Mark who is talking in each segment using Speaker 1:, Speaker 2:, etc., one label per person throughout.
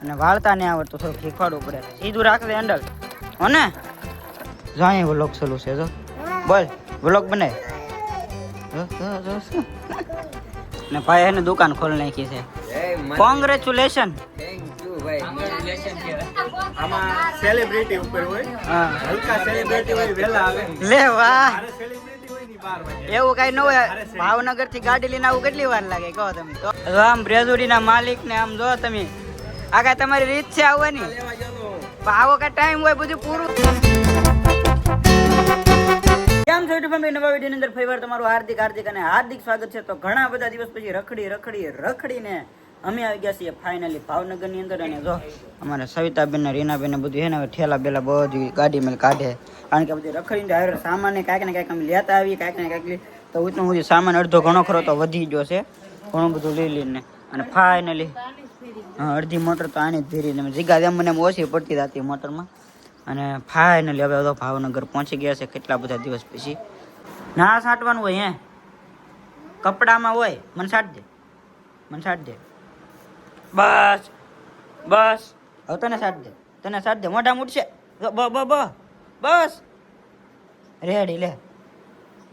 Speaker 1: અને વાળતા નહીં આવડતું, થોડું શીખવાડવું પડે. સીધું રાખજે હેન્ડલ હો ને. જાય વ્લોગ ચાલુ છે જો. બોલ વ્લોગ બનાય. ને ભાઈ એને દુકાન ખોલી નાખી છે. કોંગ્રેચ્યુલેશન.
Speaker 2: થેન્ક યુ ભાઈ. કોંગ્રેચ્યુલેશન કે આમાં સેલિબ્રિટી ઉપર હોય.
Speaker 1: હા
Speaker 2: હલકા સેલિબ્રિટી હોય વેલા આવે.
Speaker 1: લે વાહ.
Speaker 2: સેલિબ્રિટી હોય ની 12 વાગે.
Speaker 1: એવું કઈ ન હોય. ભાવનગર થી ગાડી લઈને આવું કેટલી વાર લાગે કહો તમે તો. આમ બ્રેઝુડી ના માલિક ને આમ જો તમે. આ કઈ તમારી રીત છે આવવાની?
Speaker 2: લેવા જતો.
Speaker 1: આવો કઈ ટાઈમ હોય બધું પૂરું. કેમ છો યુટ્યુબ ફેમિલી, નવા વિડીયોની અંદર ફરીવાર તમારું હાર્દિક અને હાર્દિક સ્વાગત છે. તો ઘણા બધા દિવસ પછી રખડીને અમે આવી ગયા છીએ ફાઇનલી ભાવનગરની અંદર. અને જો અમારે સવિતાબેન ને રીનાબેન ને બધું હે ને હવે ઠેલા બેલા બધું ગાડી મેં કાઢે, કારણ કે બધી રખડીને હારે સામાન ને કાંઈક ને કાંઈક અમે લેતા આવીએ, કાંઈક ને કાંઈક. તો ઉતનું સુધી સામાન અડધો ઘણો ખરો તો વધી ગયો છે, ઘણું બધું લઈ લઈને. અને ફાઇનલી હા અડધી મોટર તો આની જ ભેરીને જીગા એમ મને ઓછી પડતી હતી મોટરમાં. અને ફાઇનલી હવે તો ભાવનગર પહોંચી ગયા છે કેટલા બધા દિવસ પછી. ના સાંટવાનું હોય હે કપડામાં હોય, મને સાટ દે બસ હવે તને સાટ દે મોઢા મૂટશે બસ રેડી લે.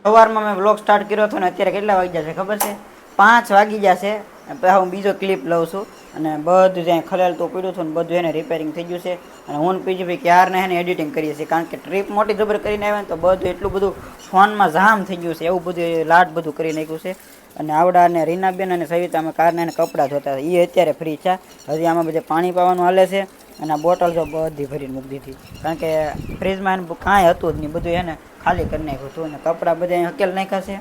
Speaker 1: સવારમાં મેં બ્લોગ સ્ટાર્ટ કર્યો હતો ને અત્યારે કેટલા વાગ્યા છે ખબર છે? 5 વાગી જશે. પછી હું બીજો ક્લિપ લઉં છું અને બધું જ્યાં ખલેલ તો પડ્યું હતું ને બધું એને રિપેરિંગ થઈ ગયું છે. અને હું પીજી ભાઈ ક્યારને એને એડિટિંગ કરીએ છીએ, કારણ કે ટ્રીપ મોટી જબર કરીને આવ્યા ને તો બધું એટલું બધું ફોનમાં જામ થઈ ગયું છે, એવું બધું લાટ બધું કરી નાખ્યું છે. અને આવડા અને રીનાબેન અને સવિતા અમે કારને એને કપડાં ધોતા હતા, એ અત્યારે ફ્રી છે. હજી આમાં બધે પાણી પાવાનું હાલે છે. અને આ બોટલ જો બધી ભરીને મૂકી દીધી, કારણ કે ફ્રીજમાં એને કાંઈ હતું જ નહીં, બધું એને ખાલી કરી નાખ્યું હતું. અને કપડાં બધા અહીંયા હકેલ નાખ્યા છે.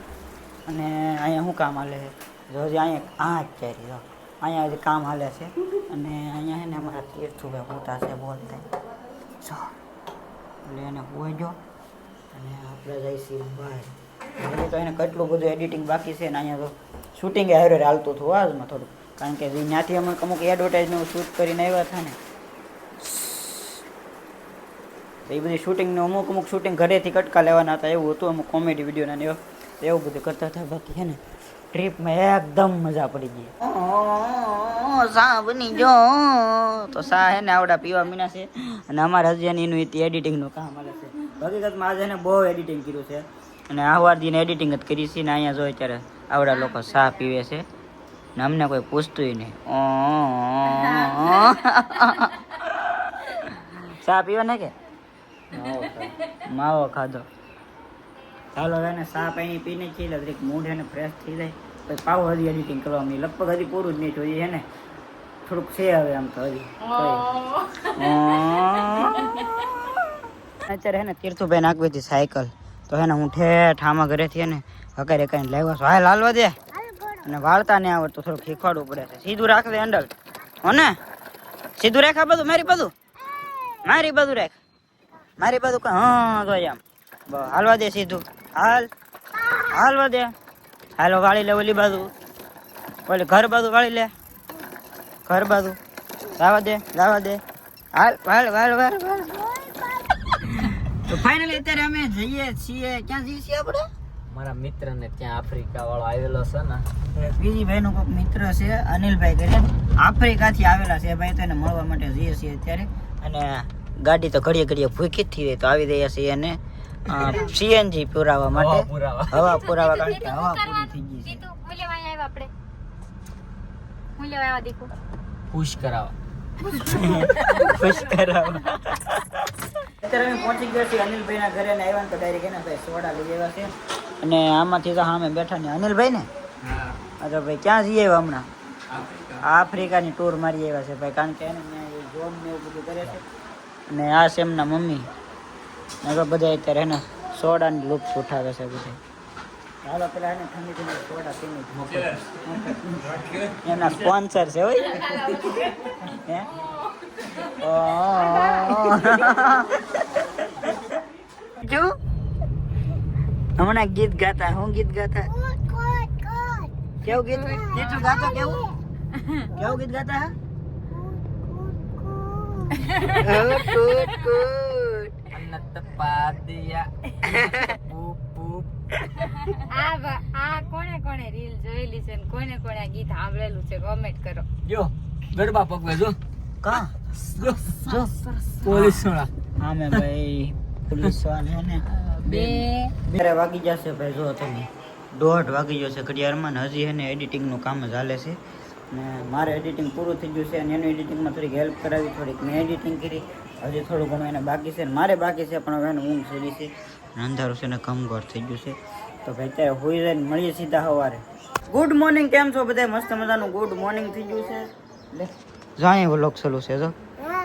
Speaker 1: અને અહીંયા શું કામ હાલે છે જો હજી અહીંયા ચારી જો અહીંયા હજી કામ હાલે છે. અને અહીંયા છે ને અમારા તીર્થુભાઈ મોટા છે બોલતા જો એટલે એને હોજો. અને આપણે જઈશું બહાર. હજી તો એને કેટલું બધું એડિટિંગ બાકી છે. ને અહીંયા તો શૂટિંગ હારે હાલતું હતું આજમાં થોડું, કારણ કે ત્યાંથી અમે અમુક એડવર્ટાઇઝનું શૂટ કરીને આવ્યા હતા ને, તો એ બધી શૂટિંગનું અમુક શૂટિંગ ઘરેથી કટકા લેવાના હતા, એવું હતું. અમુક કોમેડી વિડીયોના ને એવું બધું કરતા હતા. બાકી છે ને ટ્રીપમાં એકદમ મજા પડી ગઈ. સા બની જો તો સા હે ને આવડા પીવા મીના છે. અને અમારે હજી એનું એડિટિંગનું કામ હાલે છે. હકીકતમાં આજે એને બહુ એડિટિંગ કર્યું છે અને આવારજીને એડિટિંગ જ કરી છે. ને અહીંયા જો અત્યારે આવડા લોકો સા પીવે છે ને અમને કોઈ પૂછતું નહીં. સા પીવા ને કે માવો ખાધો. ચાલો એને સા પાણી પીને ખીલે દરેક મૂડ એને ફ્રેશ થઈ જાય. પછી પાવ હજી એડિટિંગ કરવાની લગભગ હજી પૂરું જ નહીં જોઈએ છે ને, થોડુંક છે હવે આમ તો હજી. અત્યારે હે ને તીર્થુભાઈ નાખવી હતી સાયકલ, તો હે ને હું ઠેઠ આમાં ઘરેથી હે ને હકારે કઈ લાવ્યો છું. હાલ હાલવા દે. અને વાળતા નહીં આવડતું, થોડુંક શીખવાડવું પડે છે. સીધું રાખજે હેન્ડલ હો ને, સીધું રાખ. આ બધું મારી બધું રાખ, મારી બધું હા તો આમ હાલવા દે સીધું. હાલવા દે. હાલો વાળી લે ઓલી બાજુ, ઓલી ઘર બાજુ વાળી લે, ઘર બાજુ લાવવા દે. હાલ. તો ફાઇનલી અત્યારે અમે જઈએ છીએ. ક્યાં જઈએ છીએ આપણે?
Speaker 2: મારા મિત્ર ને ત્યાં આફ્રિકા વાળો આવેલો છે ને,
Speaker 1: બીજી ભાઈ નો કોઈક મિત્ર છે અનિલભાઈ કરીને, આફ્રિકા થી આવેલા છે ભાઈ. તો એને મળવા માટે જઈએ છીએ અત્યારે. અને ગાડી તો ઘડીએ ભૂખી જ થઈ ગઈ, તો આવી રહ્યા છીએ અને સીએનજી પુરાવા માટે, હવા પુરાવા, કારણ કે હવા પૂરી થઈ ગઈ છે.
Speaker 2: પુશ કરાવો.
Speaker 1: અત્યારે અમે પહોંચી ગયા છીએ અનિલભાઈ ના ઘરે. ને આવ્યા ને તો ડાયરેક્ટ એના ભાઈ સોડા લઈ આવ્યા છે. અને આમાંથી તો સામે બેઠા ને અનિલભાઈ ને અરે ભાઈ ક્યાં જઈએ હમણાં? આફ્રિકાની ટૂર મારી આવ્યા છે ભાઈ, કારણ કે એને જોબ ને એવું બધું કરે છે. અને આ છે એમના મમ્મી. બધા અત્યારે એને સોડાની લુપ્ત ઉઠાવે છે બધા. ચાલો પેલા એને ઠંડી સોડા પીને એમના સ્પોન્સર છે હોય હે. હમણાં ગીત ગાતા. હું ગીત ગાતા? કેવું ગીત ગાતા? કેવું ગીત ગાતા?
Speaker 3: કોને રીલ જોયેલી છે, કોને આ ગીત સાંભળેલું છે, કોમેન્ટ કરો.
Speaker 2: જો ગરબા પકવે જો
Speaker 1: કા
Speaker 2: જો
Speaker 1: જો
Speaker 2: પોલીસ વાળા
Speaker 1: હા મેં ભાઈ પોલીસ વાળા હે ને બે વાગી જશે ભાઈ જો તમે 1:30 વાગી જશે ઘડિયાળમાં ને હજી એને એડિટિંગનું કામ જ હાલે છે ને મારે એડિટિંગ પૂરું થઈ ગયું છે અને એનું એડિટિંગમાં થોડીક હેલ્પ કરાવી થોડીક મેં એડિટિંગ કરી હજી થોડું ઘણું એને બાકી છે મારે બાકી છે પણ હવે એને ઊંઘ સીધી છે અને અંધારું છે ને કમગોર થઈ ગયું છે તો ભાઈ અત્યારે હોઈ જાય મળીએ સીધા સવારે ગુડ મોર્નિંગ કેમ છો બધા મસ્ત મજાનું ગુડ મોર્નિંગ થઈ ગયું છે લે જાય વ્લોગ ચાલુ છે જો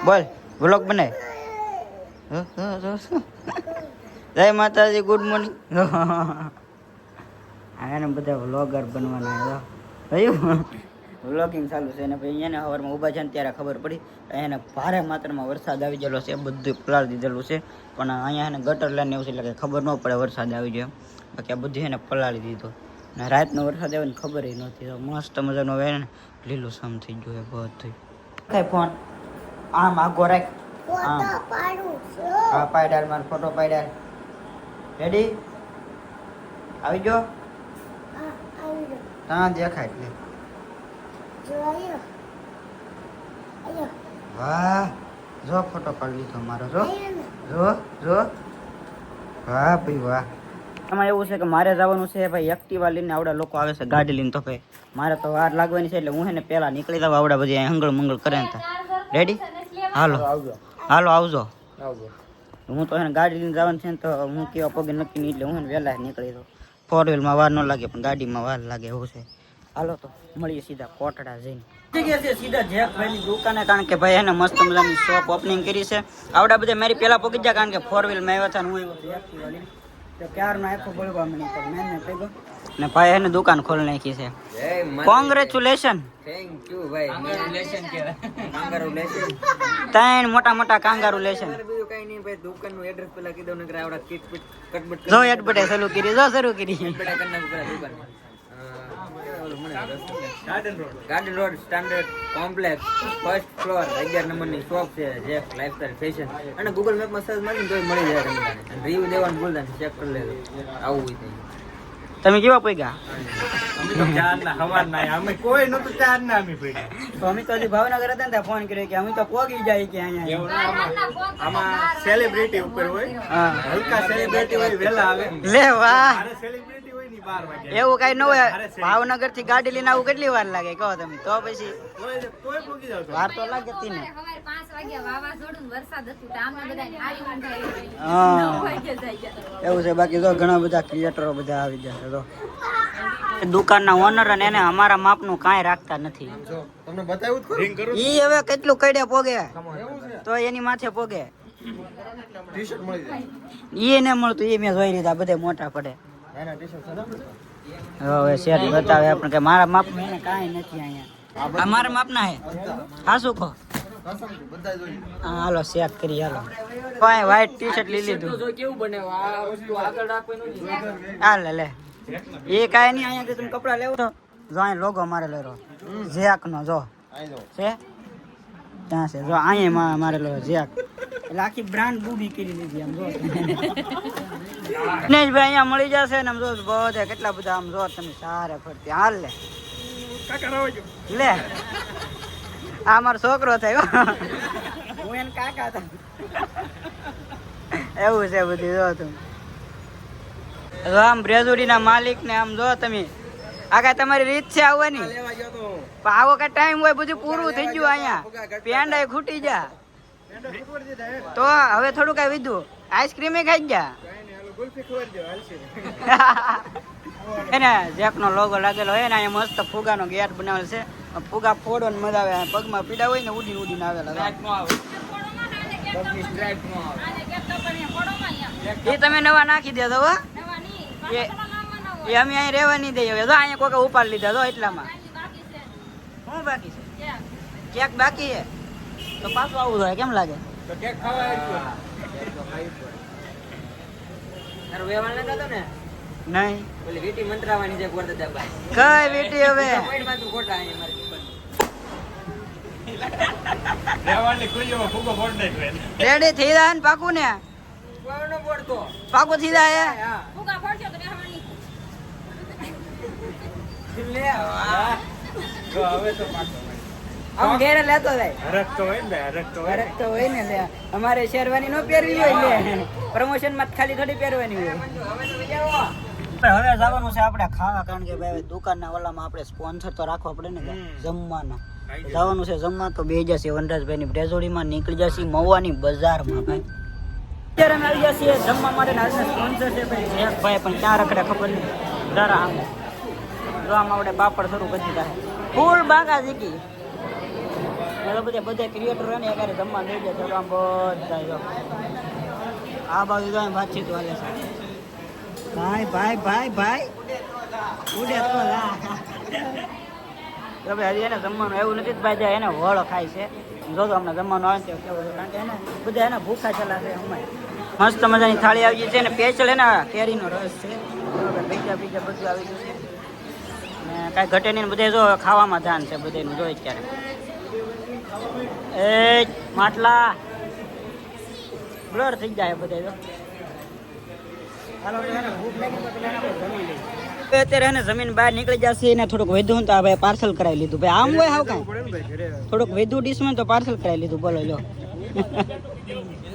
Speaker 1: બોલ વ્લોગ બનાય જય માતાજી ગુડ મોર્નિંગ આને બધા વ્લોગર બનવાના ભાઈ વ્લોગિંગ ચાલુ છે ને ભાઈ એને સવારમાં ઊભા છે ને ત્યારે ખબર પડી એને ભારે માત્રામાં વરસાદ આવી ગયેલો છે બધું પલાળી દીધેલું છે પણ અહીંયા એને ગટર લાઈન એવું છે એટલે કે ખબર ન પડે વરસાદ આવી ગયો બાકી આ બધું એને પલાળી દીધો ને રાતનો વરસાદ આવે ને ખબર નહોતી તો મસ્ત મજાનો આવે ને લીલું સમ થઈ ગયું એ બધું કઈ ફોન આમ આગો રાખ હા પાડ્યા મારો ફોટો પાડ્યા રેડી આવી ગયો ત્યાં દેખાય એટલે વાહ જો ફોટો પાડી લીધો મારો જો જો જો વાહ ભાઈ વાહ એમાં એવું છે કે મારે જવાનું છે ભાઈ એક્ટિવા લઈને આવડા લોકો આવે છે ગાડી લઈને તો ભાઈ મારે તો વાર લાગવાની છે એટલે હું એને પહેલા નીકળી જાવ આવડા બધી હંગળ મંગળ કરે ને રેડી હાલો હાલો આવજો હું તો એને ગાડી લઈને જવાનું છે ને તો હું કેવા પગે નક્કી નહીં એટલે હું એને વહેલા નીકળી જાઉં 4 વ્હીલમાં વાર ન લાગે પણ ગાડીમાં વાર લાગે એવું છે હાલો તો મળીએ સીધા કોટડા જઈને સીધા જેકભાઈની દુકાને કારણ કે ભાઈ એને મસ્ત મજાની શોપ ઓપનિંગ કરી છે આવડા બધા મારી પેલા પગી જાય કારણ કે 4 વ્હીલમાં આવ્યા હતા ને હું આવ્યો તો ક્યારનો આખો બોલવા મળી તો મેં પગ્યો ને ભાઈ એને દુકાન ખોલી નાખી છે કોંગ્રેચ્યુલેશન
Speaker 2: થેન્ક યુ ભાઈ કાંગારુલેશન કાંગારુલેશન
Speaker 1: ત્રણ મોટા મોટા કાંગારુલેશન
Speaker 2: બીજું કઈ નહીં ભાઈ દુકાનનું એડ્રેસ પેલા કીધું નકર આવડા કિટ પીટ કટબટ
Speaker 1: જો એડવર્ટાઈઝ શરૂ કરી જો શરૂ કરી
Speaker 2: બેટા કરના પેલા દુકાન garden road standard complex first floor 11 નંબરની શોપ છે જે લાઈફસ્ટાઈલ ફેશન અને ગૂગલ મેપમાં સર્ચ મારીને તો મળી જાય તમને રિવ્યુ દેવાનું ભૂલતા નહીં ચેક કરી લેજો આવું હોય
Speaker 1: તમે કેવા પગ્યા
Speaker 3: અમે તો ચાર ના હવાર ના અમે કોઈ નતું ચાર ના અમે પડી
Speaker 1: તો અમે તો હજી ભાવનગર હતા ને ત્યાં ફોન કર્યો કે અમે તો પોગી જાય કે અહીંયા
Speaker 3: આમાં સેલિબ્રિટી ઉપર હોય
Speaker 1: હા
Speaker 3: હલકા સેલિબ્રિટી હોય વેલા આવે
Speaker 1: લે વાહ
Speaker 3: મારે સેલિબ્રિટી હોય ની 12 વાગે
Speaker 1: એવું કઈ ન હોય ભાવનગર થી ગાડી લઈને આવું કેટલી વાર લાગે કહો તમે તો પછી
Speaker 3: કોઈ પૂગી જાવ
Speaker 1: વાર તો લાગે તી ને
Speaker 4: 5 વાગ્યા વાવાઝોડું વરસાદ હતું તો આમાં બધાને હારી ઊંઘ આવી
Speaker 1: હા
Speaker 4: 9 વાગ્યા થઈ ગયા
Speaker 1: એવું છે બાકી તો ઘણા બધા ક્રિએટરો બધા આવી ગયા છે તો દુકાનના ઓનર અને એને અમારા માપનું કાંઈ રાખતા નથી
Speaker 3: તમને બતાવ્યું તો રિંગ કરું
Speaker 1: ઈ હવે કેટલું કડે પોગે તો એની માથે પોગે
Speaker 3: ટી-શર્ટ મળી જાય
Speaker 1: ઈ ને મળતું ઈ મેં જોઈ લીધા બધે મોટા પડે
Speaker 3: એના ટી-શર્ટ
Speaker 1: હવે શેર બતાવે આપણે કે મારા માપનું એને કાંઈ નથી અહીંયા અમારા માપના હે હા શું કહો
Speaker 3: બધા જોઈ
Speaker 1: હા હાલો ચેક કરી હાલો ભાઈ વ્હાઈટ ટી-શર્ટ લઈ લીધું
Speaker 2: જો કેવું બને આ વસ્તુ આગળ રાખવાનું
Speaker 1: હાલ લે એ કાંઈ નહીં અહીંયા તમે કપડા લેવો તો જો અહીં લોગો મારેલો રહ્યો જેક નો જો
Speaker 3: આઈ જો
Speaker 1: છે ત્યાં છે જો અહીંયા મારેલો જેક એટલે આખી બ્રાન્ડ બૂબી કરી લીધી આમ જો ને ભાઈ અહીંયા મળી જશે ને આમ જો બધે કેટલા બધા આમ જો તમે સારે ફરતી હાલ લે
Speaker 3: કાકા રાવજો
Speaker 1: લે આ મારો છોકરો થયો હું એને કાકા હતા એવું છે બધું જો તમે જો આમ બ્રેઝુડીના માલિક ને આમ જો તમે આ કાંઈ તમારી રીત છે આવવાની
Speaker 2: લેવા ગયો તો
Speaker 1: પણ આવો કઈ ટાઈમ હોય બધું પૂરું થઈ ગયું અહીંયા પેંડા ખૂટી જા તો હવે થોડું કઈ વિધું આઈસ્ક્રીમ ખાઈ ગયા
Speaker 3: ગુલ્ફી ખવરજો હાલશે
Speaker 1: એને જેકનો લોગો લાગેલો હોય ને અહીંયા મસ્ત ફુગાનો ગેટ બનાવેલ છે ફુગા ફોડો ને મજા આવે પગમાં પીડા હોય ને ઉડી ઉડીને આવેલા
Speaker 2: નો આવે પગની સ્ટ્રાઇપ નો આવે
Speaker 4: આને કેટલો પણ ફોડોમાં અહીંયા
Speaker 1: એ તમે નવા નાખી દેજો હો
Speaker 4: નવા ની
Speaker 1: એ
Speaker 4: પાછળ નામમાં ન
Speaker 1: એ અમે અહીં રહેવા નહીં દઈએ હવે જો અહીંયા કોઈ ઉપાડ લીધા જો એટલામાં
Speaker 4: હોય બાકી છે
Speaker 1: શું બાકી છે
Speaker 4: ક્યાં
Speaker 1: કેક બાકી છે તો પાછું આવું જોઈએ કેમ લાગે
Speaker 3: તો કેક ખાવા આવ્યો
Speaker 2: તારો વેવાળ ન થતો ને
Speaker 1: નહીં
Speaker 2: ઓલી વીટી મંત્રાવાની છે ગોરદા દાબા
Speaker 1: કઈ બેટી હવે
Speaker 2: પોઈન્ટ માં તું ખોટા અહીં મારી દુકાન
Speaker 3: દેવાળની કુંજમાં ફૂગો ફોડ નાખ્યો
Speaker 1: રેડી થઈ જાય ને પાકું ને
Speaker 2: કોઈ ન બોલતો
Speaker 1: પાકું થઈ જાય
Speaker 2: હા
Speaker 4: ફુગા ફોડજો તો રહેવાની
Speaker 2: લે આ
Speaker 3: જો હવે તો પાછો
Speaker 1: આમ ઘેરે લેતો જાય
Speaker 3: હરખ તો હોય ને હરખ તો હોય ને.
Speaker 1: ફરક તો હોય ને લે. અમારે શેરવાની નો પહેરવી હોય લે પ્રમોશન માં ખાલી થોડી પહેરવાની હોય હવે જવાનું છે આપણે ખાવા કારણ કે ભાઈ દુકાનના ઓલામાં આપણે સ્પોન્સર તો રાખવા પડે ને જમવાના જવાનું છે જમવા તો બે જશે વનરાજભાઈ ની બ્રેઝોડીમાં નીકળી જશે મહુવાની બજારમાં ભાઈ અત્યારે અમે આવી જઈએ જમવા માટે આજના સ્પોન્સર છે ભાઈ ભાઈ પણ ક્યાં રખડે ખબર નહીં જરા આમ જો આમ આપણે પાપડ શરૂ કરી દીધા ફૂલ બાગા જીકી બધા ક્રિએટર ને અત્યારે જમવા દઈ જાય તો આમ બધા જો આ બાજુ જો વાતચીત વાલે છે ભાઈ ભાઈ ભાઈ ભાઈ ઉડે તો ભાઈ હજી એને જમવાનું એવું નથી ભાઈ જાય એને વળ ખાય છે જોજો અમને જમવાનું આવે છે કેવું છે કારણ કે એને બધા એના ભૂખા ચલાશે અમારે મસ્ત મજાની થાળી આવી છે ને સ્પેશિયલ એના કેરીનો રસ છે બીજા બીજા બધું આવી ગયું છે ને કાંઈ ઘટે નહીં બધે જો ખાવામાં ધ્યાન છે બધાનું જોઈ ત્યારે એ માટલા બ્લર થઈ જાય બધે જો અત્યારે એને જમીન બહાર નીકળી જશે એને થોડુંક વધુ તો ભાઈ પાર્સલ કરાવી લીધું ભાઈ આમ હોય હાવ કાંઈ થોડુંક વધુ ડીશમાં તો પાર્સલ કરાવી લીધું બોલો લો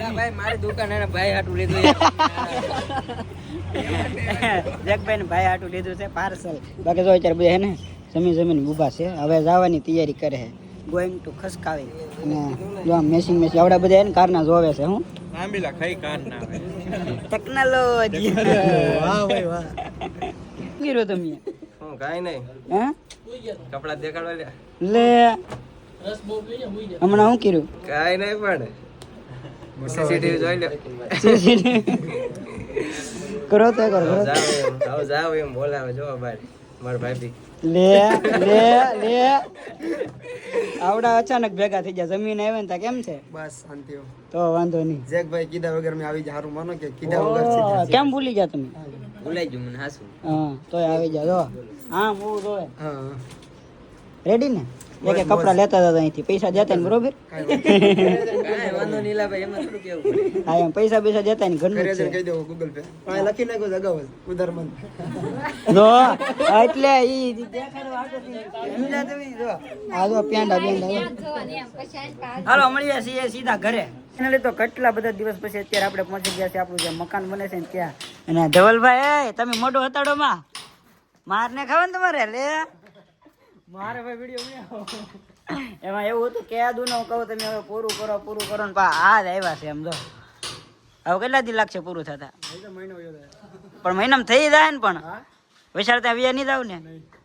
Speaker 2: ભાઈ મારી દુકાન એને ભાઈ હાટું લીધું
Speaker 1: જગભાઈ ને ભાઈ હાટું લીધું છે પાર્સલ બાકી જો અત્યારે બધા હે ને જમીન ઊભા છે હવે જવાની તૈયારી કરે છે ગોઈંગ ટુ ખસકાવી અને જો આમ મેસિંગ આવડા બધા એને કારના જોવે છે હું
Speaker 3: આંબીલા ખાઈ કાન ના આવે
Speaker 1: ટેકનોલોજી વાહ ભાઈ વાહ કીરો તમે
Speaker 2: હું કાઈ નહીં
Speaker 1: હે
Speaker 2: કપડા દેખાડવા
Speaker 1: લે હમણાં હું કર્યું
Speaker 2: કાઈ નહીં પણ સીસીટીવી જોઈ લો
Speaker 1: કરો તો કરો
Speaker 2: જાવ એમ બોલાવે જો ભાઈ મારા ભાઈ
Speaker 1: લે આવડા અચાનક ભેગા થઈ ગયા જમીન આવે ને તા કેમ છે
Speaker 5: બસ શાંતિ હો.
Speaker 1: તો વાંધો નહીં
Speaker 5: જેકભાઈ કીધા વગર મેં આવી જા હારું માનો કે કીધા વગર સીધા.
Speaker 1: કેમ ભૂલી ગયા તમે
Speaker 2: ભૂલાઈ ગયું મને હાસું
Speaker 1: હા તોય આવી જા જો હા હું જોવે
Speaker 5: હા
Speaker 1: રેડી ને એક એક કપડા લેતા હતા અહીંથી પૈસા દેતા ને બરોબર
Speaker 2: કાઈ વાંધો નહીં લા ભાઈ એમાં થોડું કેવું પડે
Speaker 1: હા એમ પૈસા દેતા ને ઘરનું
Speaker 5: ઘરે
Speaker 1: જ
Speaker 5: જઈને
Speaker 1: છે
Speaker 5: કહી દેવો ગૂગલ પે આ લખી નાખ્યો છે અગાઉ જ ઉધાર મન
Speaker 1: જો એટલે ઈ દેખાડવા આગળ સમજા તમે જો આ જો પેંડા જો
Speaker 4: જોવાની એમ પછી આને પાસ
Speaker 1: હાલો મળીએ છીએ સીધા ઘરે ફાઇનલી તો કેટલા બધા દિવસ પછી અત્યારે આપણે પહોંચી ગયા છે આપણું જે મકાન બને છે ને ત્યાં અને ધવલભાઈ તમે મોઢું હતાડો માં મારને ખાવ ને તમારે લે મારે ભાઈ વિડીયો એમાં એવું હતું કે આ દુનો કહું તમે હવે પૂરું કરો ને પા આ જ આવ્યા છે એમ જો હવે કેટલા દી લાગશે પૂરું થતા પણ મહિનામાં થઈ જાય ને પણ વિચાર ત્યાં વ્યા નહીં જાવ ને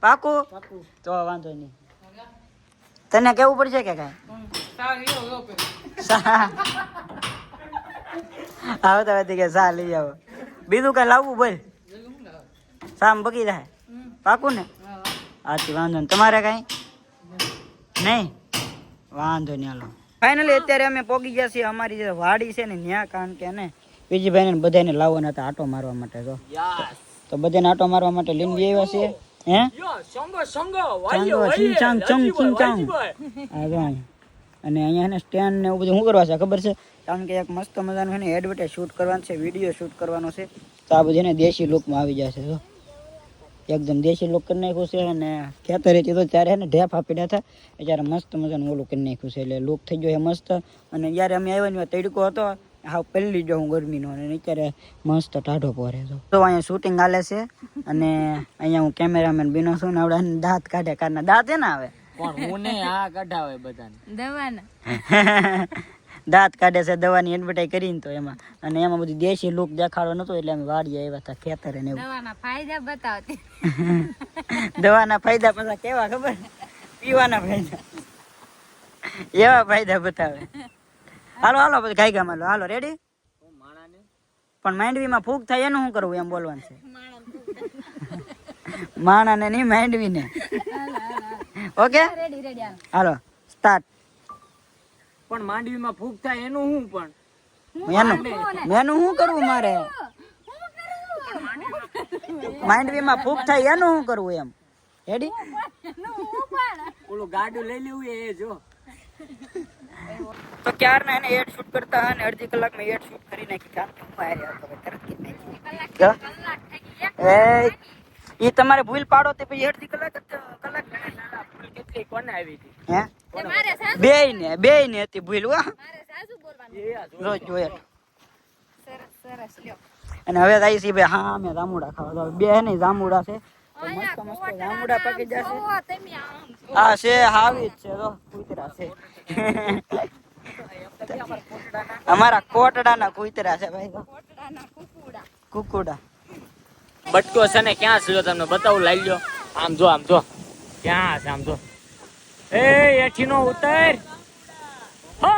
Speaker 1: પાકું તો વાંધો નહીં તને કેવું પડશે કે કાંઈ આવો તો કે સા લઈ આવો બીજું કઈ લાવવું બોલ સામ બગી જાય પાકું ને આથી વાંધો નહીં તમારે કાંઈ નહીં વાંધો નહીં હાલો ફાઇનલી અત્યારે અમે પોગી ગયા છીએ અમારી જે વાડી છે ને ત્યાં કારણ કે ને બીજીભાઈ ને બધાને લાવવાના હતા આટો મારવા માટે તો બધાને આટો મારવા માટે લઈને આવ્યા છીએ હે ચિંચાંગ ચંગ ચિંચાંગ આ જો અને અહીંયા ને સ્ટેન્ડ ને એવું બધું શું કરવા છે ખબર છે કારણ કે એક મસ્ત મજાનું છે ને એડવર્ટાઈઝ શૂટ કરવાનું છે વિડીયો શૂટ કરવાનો છે તો આ બધું ને દેશી લુકમાં આવી જશે જો એકદમ દેશી લુક કરી નાખ્યું છે અને ખેતર હતી તો ત્યારે ને ઢેફ આપી હતા ત્યારે મસ્ત મજાનું ઓલું કરી નાખ્યું છે એટલે લુક થઈ ગયો છે મસ્ત અને જ્યારે અમે આવ્યા ને તડકો હતો હાવ પહેલી જો હું ગરમીનો અને અત્યારે મસ્ત ટાઢો પોરે તો અહીંયા શૂટિંગ હાલે છે અને અહીંયા હું કેમેરામેન બીનો છું ને આવડે દાંત કાઢે કારના દાંત હે ને આવે
Speaker 2: પણ હું નહીં આ કઢાવે બધાને
Speaker 4: દવાના
Speaker 1: દાંત કાઢે છે દવાની એડવર્ટાઈઝ કરીને તો એમાં અને એમાં બધું દેશી લુક દેખાડો નતો એટલે અમે વાડીએ આવ્યા હતા ખેતરે ને એવું
Speaker 4: દવાના ફાયદા બતાવતી
Speaker 1: દવાના ફાયદા પાછા કેવા ખબર પીવાના ફાયદા એવા ફાયદા બતાવે હાલો પછી ખાઈ ગયા હાલો રેડી પણ માંડવીમાં ફૂગ થાય એનું શું કરવું એમ બોલવાનું છે માણાને નહીં માંડવીને ઓકે
Speaker 4: રેડી
Speaker 1: હાલો સ્ટાર્ટ
Speaker 2: પણ માંડવીમાં ફૂગ થાય એનું હું પણ
Speaker 1: એનું શું કરવું મારે માંડવીમાં ફૂગ થાય એનું શું કરવું એમ રેડી
Speaker 2: ઓલું ગાડું લઈ લેવું એ જો
Speaker 1: તો ક્યારના એને એડ શૂટ કરતા અને અડધી કલાકમાં એડ શૂટ કરી નાખી કારણ કે હું બહાર આવતો તરત કરી નાખી એ તમારે ભૂલ પાડો તે પછી અડધી કલાક ભૂલ કેટલી
Speaker 2: એટલી કોને આવી હતી
Speaker 1: હે
Speaker 4: તે મારે સાસુ
Speaker 1: બેય ને હતી ભૂલ હો
Speaker 4: મારે સાસુ બોલવાનું
Speaker 1: રોજ જોઈએ
Speaker 4: સરસ સરસ લ્યો
Speaker 1: અને હવે જાય છે ભાઈ હા અમે જામુડા ખાવા તો બે નહીં જામુડા છે તો મસ્ત મસ્ત જામુડા પાકી જશે
Speaker 4: ઓહો, તમે આમ જો.
Speaker 1: આ છે હાવી જ છે જો કૂતરા છે અમારા કોટડાના કૂતરા છે ભાઈ તો
Speaker 4: કોટડાના કુકુડા.
Speaker 1: કુકુડા
Speaker 2: બટકો છે ને ક્યાં છે તમને બતાવું લાવી લ્યો આમ જો ક્યાં છે આમ જો એ એઠી નો ઉતર હો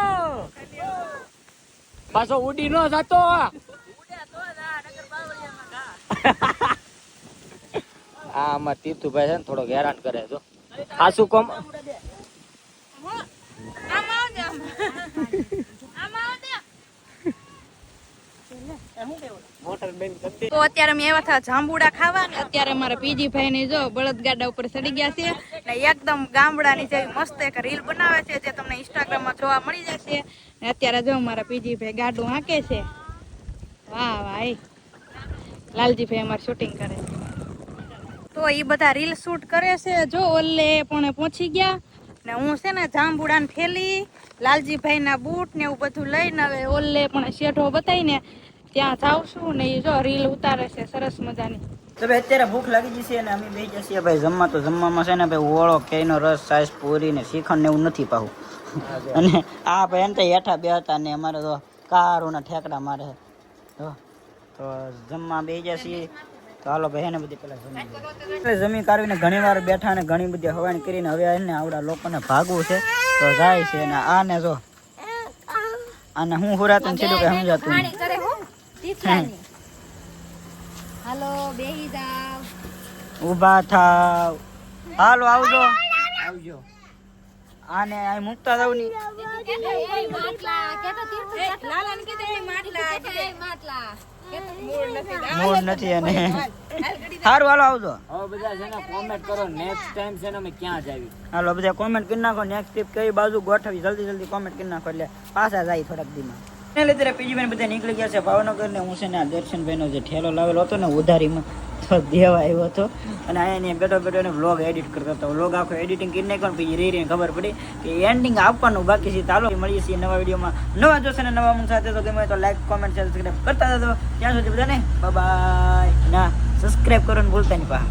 Speaker 2: પાછો ઉડી નો જતો આમાં તીર્થુભાઈ છે ને થોડોક હેરાન કરે જો ખાસું કોમ
Speaker 4: આમ આવ ને આમ. આમ આવ ને. તો અત્યારે અમે એવા થા જાંબુડા ખાવા ને અત્યારે મારા પીજી ભાઈ ને જો બળદગાડા ઉપર ચડી ગયા છે ને એકદમ ગામડાની જેવી મસ્ત એક રીલ બનાવે છે જે તમને ઇન્સ્ટાગ્રામ માં જોવા મળી જશે ને અત્યારે જો મારા પીજી ભાઈ ગાડું હાંકે છે વાહ ભાઈ લાલજી ભાઈ અમારે શૂટિંગ કરે છે તો એ બધા રીલ શૂટ કરે છે જો ઓલે પણ પહોંચી ગયા ને હું છે ને જાંબુડાની થેલી લાલજીભાઈ ના બૂટ ને એવું બધું લઈને હવે ઓલે પણ શેઠો બતાવીને ત્યાં જાઉં છું ને એ જો રીલ ઉતારે છે સરસ મજાની
Speaker 1: તો ભાઈ અત્યારે ભૂખ લાગી ગઈ છે અને અમે બેસી જઈએ ભાઈ જમવા તો જમવામાં છે ને ભાઈ ઓળો કેનો રસ સાઈઝ પૂરી ને શ્રીખંડ ને એવું નથી પાવું અને આ ભાઈ એમ તો હેઠા બે હતા ને અમારે તો કારુના ઠેકડા મારે તો જમવા બેસી જઈએ તો હાલો ભાઈ એને બધી પેલા જમી લઈએ. એટલે જમી કાઢવીને ઘણી વાર બેઠા ને ઘણી બધી હવાણી કરીને હવે એને આવડા લોકોને ભાગવું છે તો જાય છે ને આને જો આને હું હુરાતું સીધું કઈ સમજાતું નહીં.
Speaker 4: ખાણી કરે હો તીથલાની. હાલો બેહી જાવ
Speaker 1: ઊભા થાવ હાલો આવજો આને અહીં મૂકતા જાવ ની મૂળ નથી અને સારું હાલો આવજો
Speaker 2: હવે બધા છે ને કોમેન્ટ કરો નેક્સ્ટ ટાઈમ છે ને અમે ક્યાં જાવી
Speaker 1: હાલો બધા કોમેન્ટ કરી નાખો નેક્સ્ટ ટ્રીપ કઈ બાજુ ગોઠવી જલ્દી કોમેન્ટ કરી નાખો એટલે પાછા જાય થોડાક દીમાં એટલે ત્યારે પીજીભાઈ બધા નીકળી ગયા છે ભાવનગર ને હું છે ને આ દર્શનભાઈનો જે ઠેલો લાવેલો હતો ને ઉધારીમાં તો દેવા આવ્યો હતો અને અહીંયા બેઠો એને વ્લોગ એડિટ કરતો હતો વ્લોગ આખો એડિટિંગ કરી નાખ્યો ને પછી રીને ખબર પડી કે એન્ડિંગ આપવાનું બાકી છે ચાલો મળીએ છીએ નવા વિડીયોમાં નવા જોશે ને નવા મૂળ સાથે તો ગમે તો લાઈક કોમેન્ટ શેર સબસ્ક્રાઈબ કરતા જતો ત્યાં સુધી બધાને બાય ના સબસ્ક્રાઈબ કરવાનું ભૂલતા નહીં પા